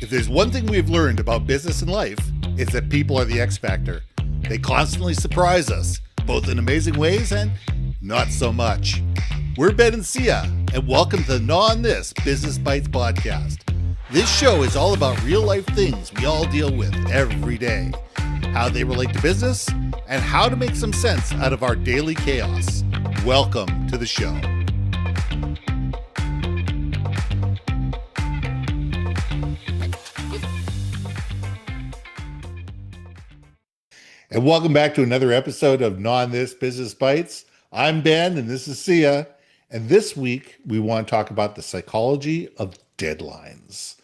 If there's one thing we've learned about business and life, it's that people are the X factor. They constantly surprise us, both in amazing ways and not so much. We're Ben and Syya, and welcome to the Gnaw on This Business Bytes podcast. This show is all about real life things we all deal with every day, how they relate to business, and how to make some sense out of our daily chaos. Welcome to the show. And welcome back to another episode of Gnaw on This Business Bytes. I'm Ben, and this is Syya. And this week, we want to talk about the psychology of deadlines.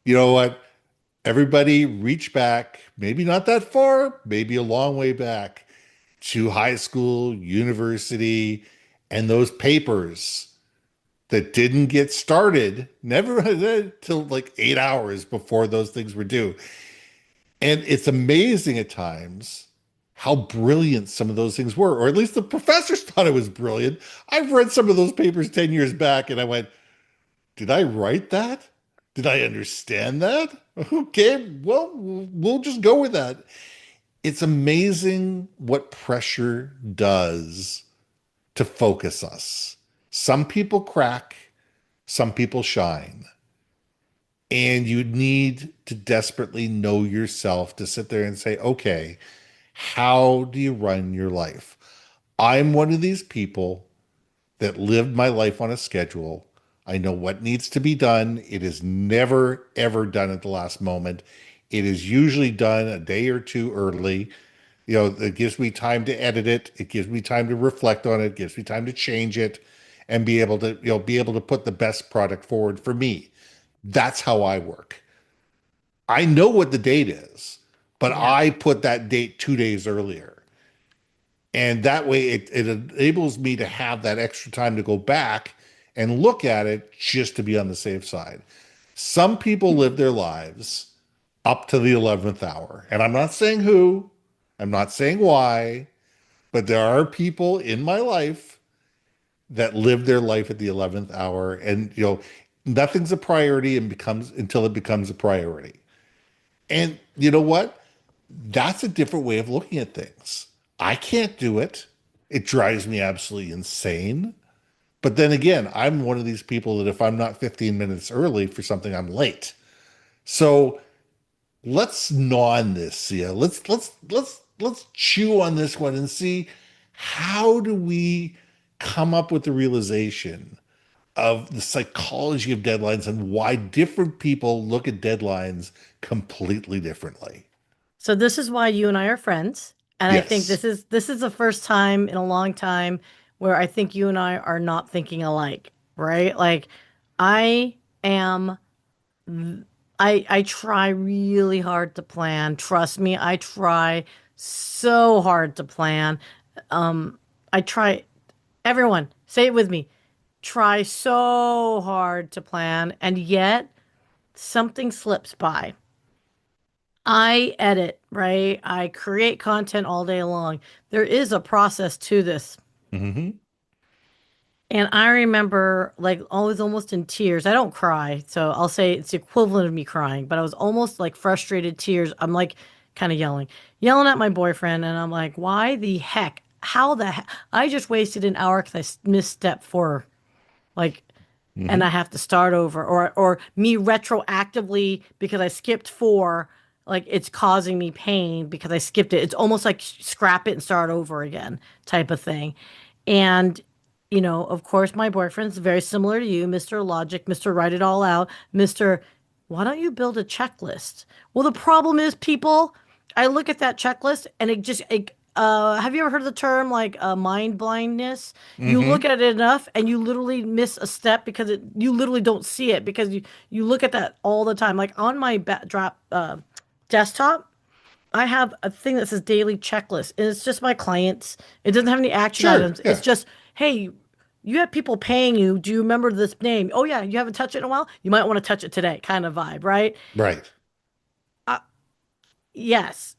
You know what? Everybody reach back, maybe not that far, maybe a long way back, to high school, university, and those papers that didn't get started, never till like 8 hours before those things were due. And it's amazing at times how brilliant some of those things were, or at least the professors thought it was brilliant. I've read some of those papers 10 years back and I went, did I write that? Did I understand that? Okay, well, we'll just go with that. It's amazing what pressure does to focus us. Some people crack, some people shine. And you need to desperately know yourself to sit there and say, okay, how do you run your life? I'm one of these people that lived my life on a schedule. I know what needs to be done. It is never, ever done at the last moment. It is usually done a day or two early. You know, it gives me time to edit it. It gives me time to reflect on it. It gives me time to change it and be able to put the best product forward for me. That's how I work. I know what the date is, but I put that date 2 days earlier. And that way it enables me to have that extra time to go back and look at it just to be on the safe side. Some people live their lives up to the 11th hour. And I'm not saying who, I'm not saying why, but there are people in my life that live their life at the 11th hour. And, nothing's a priority until it becomes a priority. And you know what? That's a different way of looking at things. I can't do it. It drives me absolutely insane. But then again, I'm one of these people that if I'm not 15 minutes early for something, I'm late. So let's gnaw on this, Syya. Let's chew on this one and see, how do we come up with the realization of the psychology of deadlines and why different people look at deadlines completely differently. So this is why you and I are friends. And I think Yes. this is the first time in a long time where I think you and I are not thinking alike, right? Like I am I try really hard to plan. Trust me, I try so hard to plan. I try, everyone, say it with me. Try so hard to plan, and yet something slips by. I edit, right? I create content all day long. There is a process to this. Mm-hmm. And I remember like always almost in tears. I don't cry, so I'll say it's the equivalent of me crying, but I was almost like frustrated tears. I'm like kind of yelling at my boyfriend, and I'm like, why the heck? How the heck? I just wasted an hour because I missed step 4. Like, and I have to start over, or me retroactively because I skipped 4, like it's causing me pain because I skipped it. It's almost like scrap it and start over again type of thing. And of course, my boyfriend's very similar to you, Mr. Logic, Mr. Write It All Out, Mr. Why don't you build a checklist? Well, the problem is, people, I look at that checklist and have you ever heard of the term like mind blindness? You Mm-hmm. look at it enough and you literally miss a step because you literally don't see it because you look at that all the time. Like on my desktop, I have a thing that says daily checklist, and it's just my clients. It doesn't have any action Sure. items. Yeah. It's just, hey, you have people paying you. Do you remember this name? Oh yeah, you haven't touched it in a while. You might want to touch it today, kind of vibe, right? Right. Uh, yes.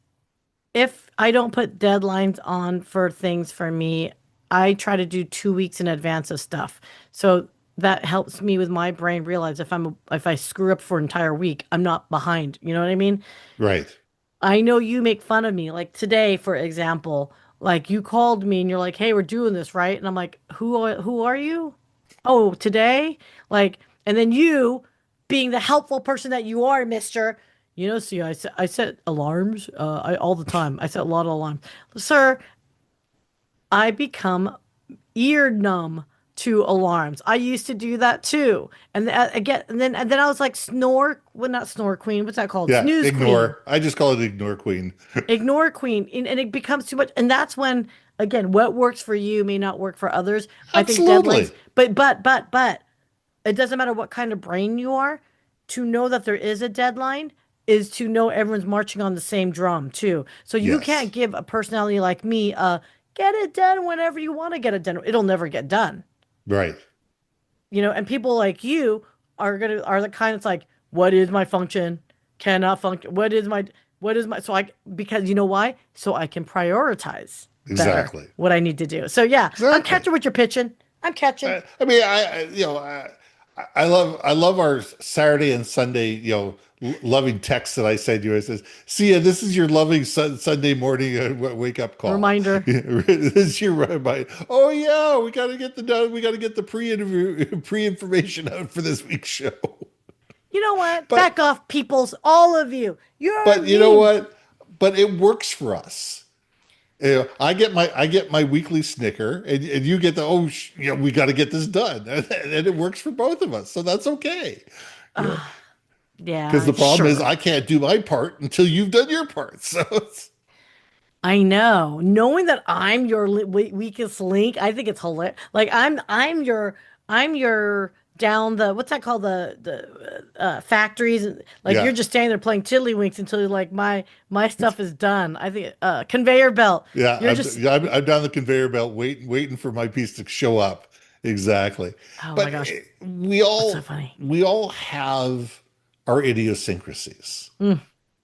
If I don't put deadlines on for things for me, I try to do 2 weeks in advance of stuff. So that helps me with my brain realize if I screw up for an entire week, I'm not behind. You know what I mean? Right. I know you make fun of me. Like today, for example, like you called me and you're like, "Hey, we're doing this, right?" And I'm like, who are you?" Oh, today? Like, and then you, being the helpful person that you are, mister, see, I set alarms all the time. I set a lot of alarms. Sir, I become ear numb to alarms. I used to do that too. And again, and then I was like not snore queen. What's that called? Yeah. Snooze queen, Ignore. I just call it ignore queen. ignore queen, and it becomes too much. And that's when, again, what works for you may not work for others. I think deadlines, Absolutely. but it doesn't matter what kind of brain you are. To know that there is a deadline is to know everyone's marching on the same drum too. So you Yes. can't give a personality like me get it done whenever you want to get it done. It'll never get done. Right. And people like you are the kind that's like, what is my function? Cannot function. What is my so I because you know why? So I can prioritize better Exactly. what I need to do. So yeah, I'm Exactly. catching what you're pitching. I'm catching. I mean, I love our Saturday and Sunday, loving text that I send you. It says, "Sia, this is your loving Sunday morning wake up call. Reminder. This is your reminder. Oh yeah, we got to get the done. We got to get the pre-information out for this week's show. You know what? But Back off, peoples, all of you. You're but you know mean. what? But it works for us. I get my weekly snicker, and you get the we got to get this done, and it works for both of us, so that's okay. Because Yeah, the problem is sure. I can't do my part until you've done your part. So I know. Knowing that I'm your weakest link, I think it's hilarious. Like I'm your down the what's that called the factories. Like yeah, you're just standing there playing tiddlywinks until you're like my stuff is done. I think conveyor belt. yeah, You're just I'm down the conveyor belt waiting for my piece to show up. Exactly. oh my But gosh, we that's so all funny. we all have our idiosyncrasies. Mm,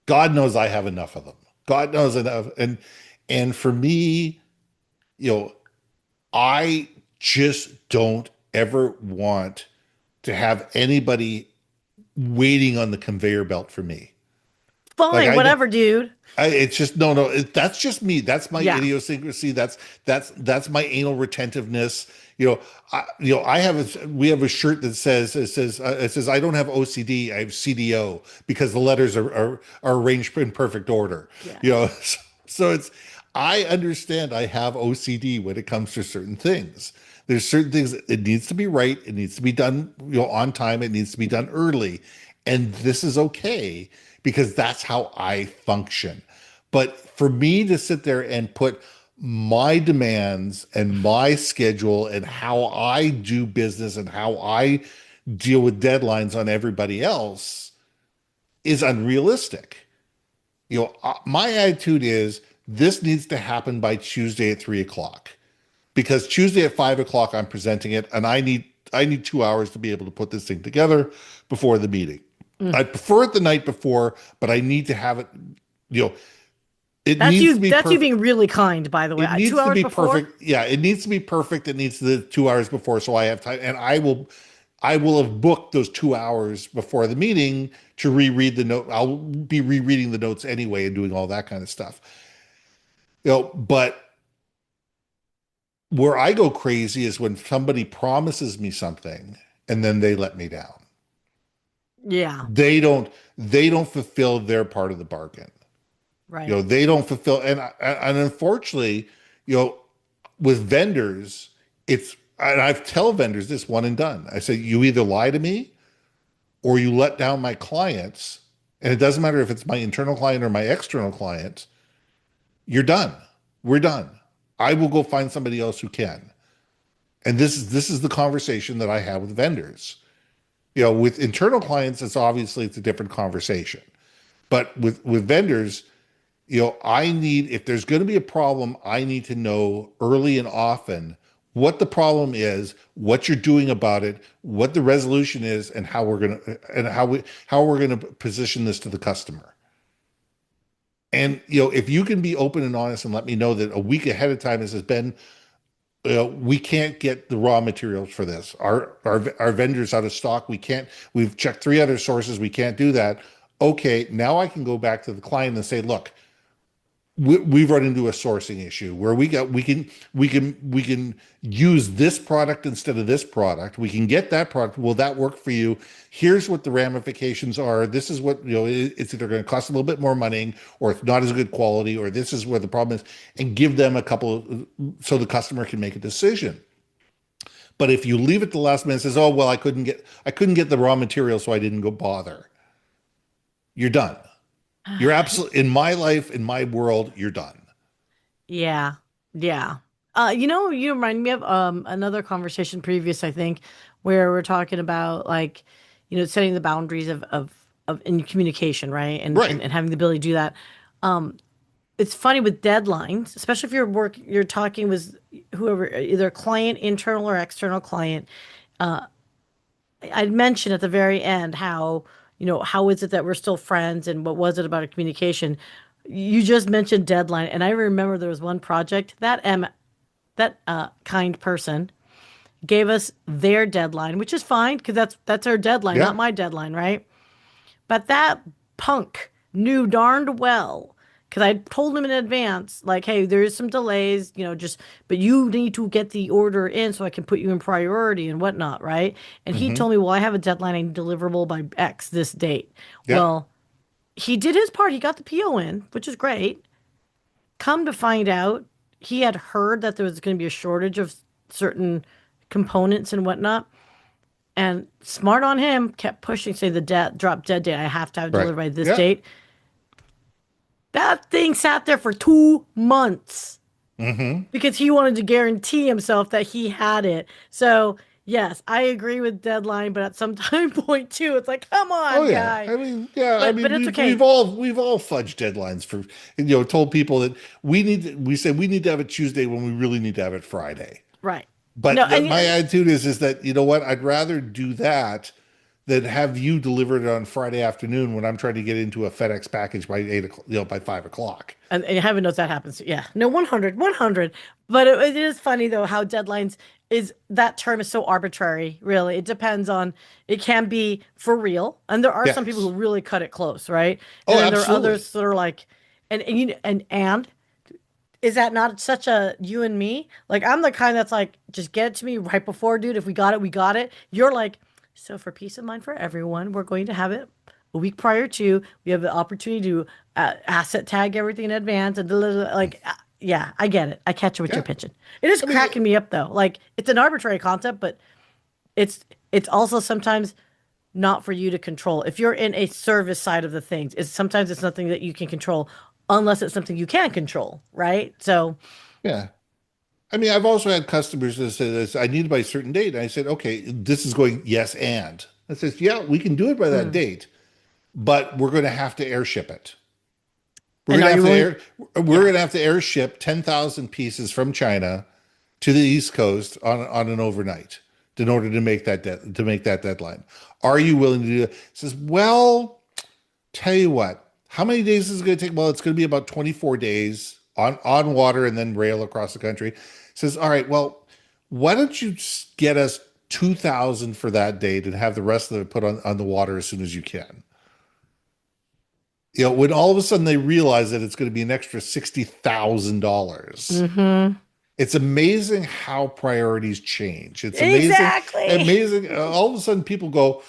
God knows I have enough of them. God knows enough, and for me, you know, I just don't ever want to have anybody waiting on the conveyor belt for me. Like fine, whatever, dude. it's just no. That's just me. That's my Yeah. idiosyncrasy. That's my anal retentiveness. We have a shirt that says I don't have OCD. I have CDO because the letters are arranged in perfect order. Yeah. So it's I understand I have OCD when it comes to certain things. There's certain things that it needs to be right. It needs to be done, on time. It needs to be done early, and this is okay because that's how I function. But for me to sit there and put my demands and my schedule and how I do business and how I deal with deadlines on everybody else is unrealistic. My attitude is this needs to happen by Tuesday at 3 o'clock because Tuesday at 5 o'clock I'm presenting it, and I need 2 hours to be able to put this thing together before the meeting. Mm. I prefer it the night before, but I need to have it. You know, it That's needs to you. be That's you perfect. being really kind, by the way. It Two needs to hours be before. perfect. Yeah, it needs to be perfect. It needs the 2 hours before, so I have time, and I will have booked those 2 hours before the meeting to reread the note. I'll be rereading the notes anyway and doing all that kind of stuff. But where I go crazy is when somebody promises me something and then they let me down. Yeah. They don't fulfill their part of the bargain. Right. They don't fulfill, and unfortunately, you know, with vendors, and I've tell vendors this one and done. I say you either lie to me or you let down my clients, and it doesn't matter if it's my internal client or my external client. You're done. We're done. I will go find somebody else who can. And this is the conversation that I have with vendors. With internal clients, it's a different conversation. But with vendors, if there's going to be a problem, I need to know early and often what the problem is, what you're doing about it, what the resolution is, and how we're going to position this to the customer. And if you can be open and honest and let me know that a week ahead of time, this has been, we can't get the raw materials for this. Our vendors out of stock. We can't. We've checked three other sources. We can't do that. Okay, now I can go back to the client and say, look, we've run into a sourcing issue where we can use this product instead of this product. We can get that product. Will that work for you? Here's what the ramifications are. This is what, it's either going to cost a little bit more money, or it's not as good quality, or this is where the problem is, and give them a couple so the customer can make a decision. But if you leave it to the last minute and says, oh well, I couldn't get the raw material, so I didn't go bother, you're done. You're absolutely, in my life, in my world, you're done. Yeah. Yeah. You remind me of another conversation previous, I think, where we're talking about like, setting the boundaries of in communication, right? Right. And having the ability to do that. Um, it's funny with deadlines, especially if you're talking with whoever, either client, internal or external client. I'd mentioned at the very end how, how is it that we're still friends and what was it about a communication? You just mentioned deadline, and I remember there was one project that kind person gave us their deadline, which is fine because that's our deadline, not Yeah. my deadline, right? But that punk knew darned well, because I told him in advance, like, hey, there is some delays, but you need to get the order in so I can put you in priority and whatnot, right? And he Hmm. told me, well, I have a deadline, I need deliverable by X this date. Yeah. Well, he did his part. He got the PO in, which is great. Come to find out, he had heard that there was going to be a shortage of certain components and whatnot. And smart on him, kept pushing, say the drop dead date. I have to have Right. delivered by this Yeah. date. That thing sat there for 2 months Hmm. because he wanted to guarantee himself that he had it. So yes, I agree with deadline, but at some time point too, it's like, come Oh on, yeah. guy. I mean, yeah. I But mean, it's we've okay, all we've all fudged deadlines for, told people that we say we need to have it Tuesday when we really need to have it Friday. right? No, But and my attitude is that, you know what, I'd rather do that than have you deliver it on Friday afternoon when I'm trying to get into a FedEx package by 8 o'clock, by 5 o'clock. and heaven knows that happens. Yeah, no, 100, 100. But it is funny though how deadlines is that term is so arbitrary. Really, it depends on. It can be for real, and there are some people who Yes. really cut it close, right? And Oh, then there are absolutely. others that are like, and is that not such a you and me? Like I'm the kind that's like, just get it to me right before, dude. If we got it, we got it. You're like, so for peace of mind for everyone, we're going to have it a week prior to. We have the opportunity to asset tag everything in advance and like, yeah, I get it. I catch what you're Yeah. pitching. It is I mean, cracking me up though. Like it's an arbitrary concept, but it's also sometimes not for you to control. If you're in a service side of the things, it's sometimes it's nothing that you can control unless it's something you can control, right? So, yeah. I mean, I've also had customers that say this, I need it by a certain date. And I said, okay, this is going, yes, and. I says, yeah, we can do it by that mm. date, but we're going to have to airship it. We're And going to are have you to willing? we're Yeah. going to have to airship 10,000 pieces from China to the East Coast on an overnight in order to make to make that deadline. Are you willing to do that? He says, well, tell you what, how many days is it going to take? Well, it's going to be about 24 days on water and then rail across the country. He says, all right, well, why don't you get us 2,000 for that date and have the rest of it put on the water as soon as you can? When all of a sudden they realize that it's going to be an extra $60,000. Mm-hmm. It's amazing how priorities change. It's amazing, Exactly. amazing. All of a sudden people go,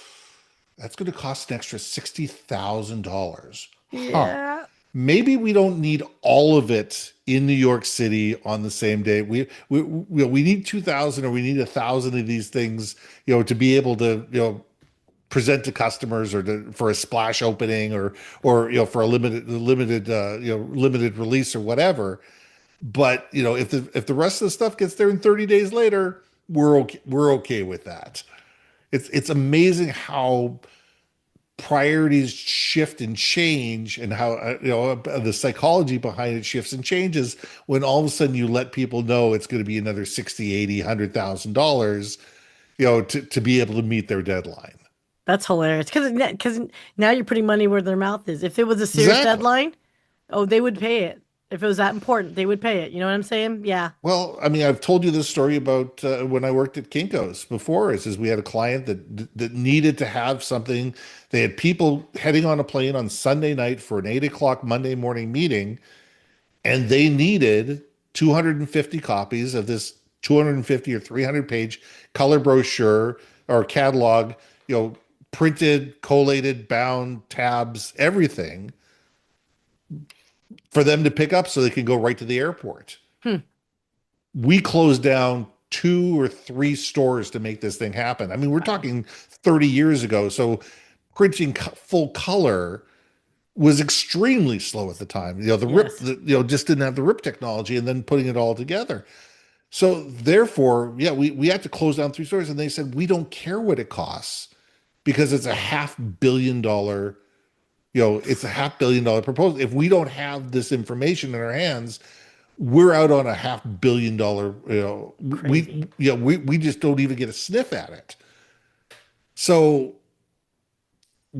that's going to cost an extra $60,000. Huh. Yeah. Maybe we don't need all of it in New York City on the same day. We need 2,000 or we need 1,000 of these things, to be able to, present to customers or for a splash opening or for a limited release or whatever. But if the rest of the stuff gets there in 30 days later, we're okay with that. It's amazing how priorities shift and change, and how the psychology behind it shifts and changes when all of a sudden you let people know it's going to be another 60, 80, $100,000, to be able to meet their deadline. That's hilarious. Because now you're putting money where their mouth is. If it was a serious Exactly. deadline, oh, they would pay it. If it was that important, they would pay it. You know what I'm saying? Yeah. Well, I mean, I've told you this story about when I worked at Kinkos before. Is we had a client that needed to have something. They had people heading on a plane on Sunday night for an 8 o'clock Monday morning meeting, and they needed 250 copies of this 250 or 300 page color brochure or catalog, printed, collated, bound, tabs, everything for them to pick up so they could go right to the airport. Hmm. We closed down 2 or 3 stores to make this thing happen. I mean, we're talking 30 years ago. So printing full color was extremely slow at the time. The rip, Yes. just didn't have the rip technology, and then putting it all together. So therefore, yeah, we had to close down 3 stores, and they said we don't care what it costs because it's a $500 million. It's a $500 million proposal. If we don't have this information in our hands, we're out on a $500 million. Crazy. We just don't even get a sniff at it. So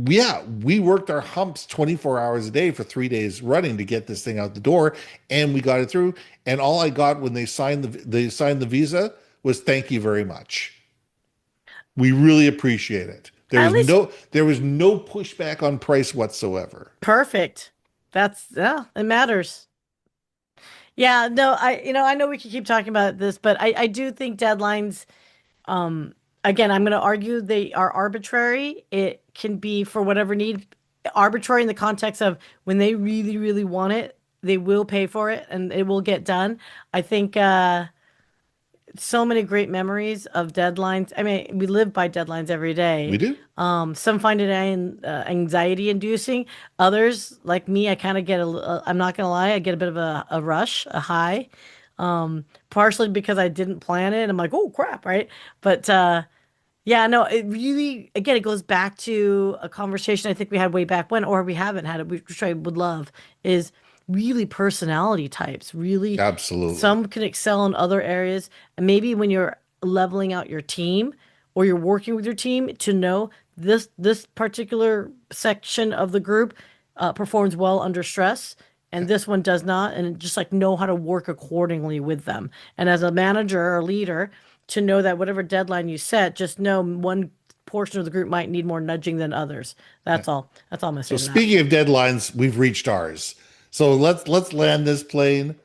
yeah, we worked our humps 24 hours a day for 3 days running to get this thing out the door, and we got it through. And all I got when they signed the visa was thank you very much. We really appreciate it. There At was least no pushback on price whatsoever. perfect. Yeah, it matters. Yeah, no, I know we can keep talking about this, but I do think deadlines, again, I'm going to argue they are arbitrary. It can be for whatever need, arbitrary in the context of when they really, really want it, they will pay for it and it will get done. I think, so many great memories of deadlines. I mean, we live by deadlines every We day. do. Some find it anxiety inducing. Others, like me, I kind of get I'm not gonna lie, I get a bit of a rush, a high. Partially because I didn't plan it. I'm like, oh crap, right? But yeah, no, it really, again, it goes back to a conversation I think we had way back when, or we haven't had it, which I would love, is really personality types. Really, Absolutely. some can excel in other areas. And maybe when you're leveling out your team or you're working with your team to know this particular section of the group performs well under stress. And this one does not, and just like know how to work accordingly with them. And as a manager or leader, to know that whatever deadline you set, just know one portion of the group might need more nudging than others. That's all. That's all I'm gonna So say to that. speaking of deadlines, we've reached ours. So let's land this plane.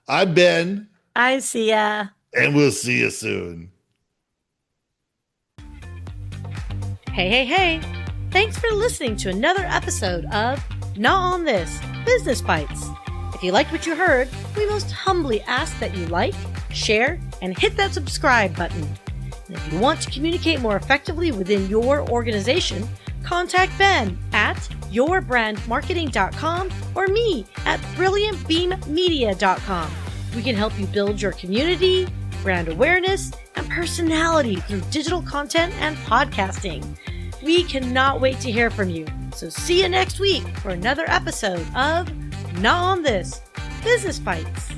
I'm Ben, I see ya. and we'll see you soon. Hey, hey, hey. Thanks for listening to another episode of Not on This Business Bites. If you liked what you heard, we most humbly ask that you like, share, and hit that subscribe button. And if you want to communicate more effectively within your organization, contact Ben at yourbrandmarketing.com or me at brilliantbeammedia.com. We can help you build your community, brand awareness, and personality through digital content and podcasting. We cannot wait to hear from you. So see you next week for another episode of Not on This Business Bites.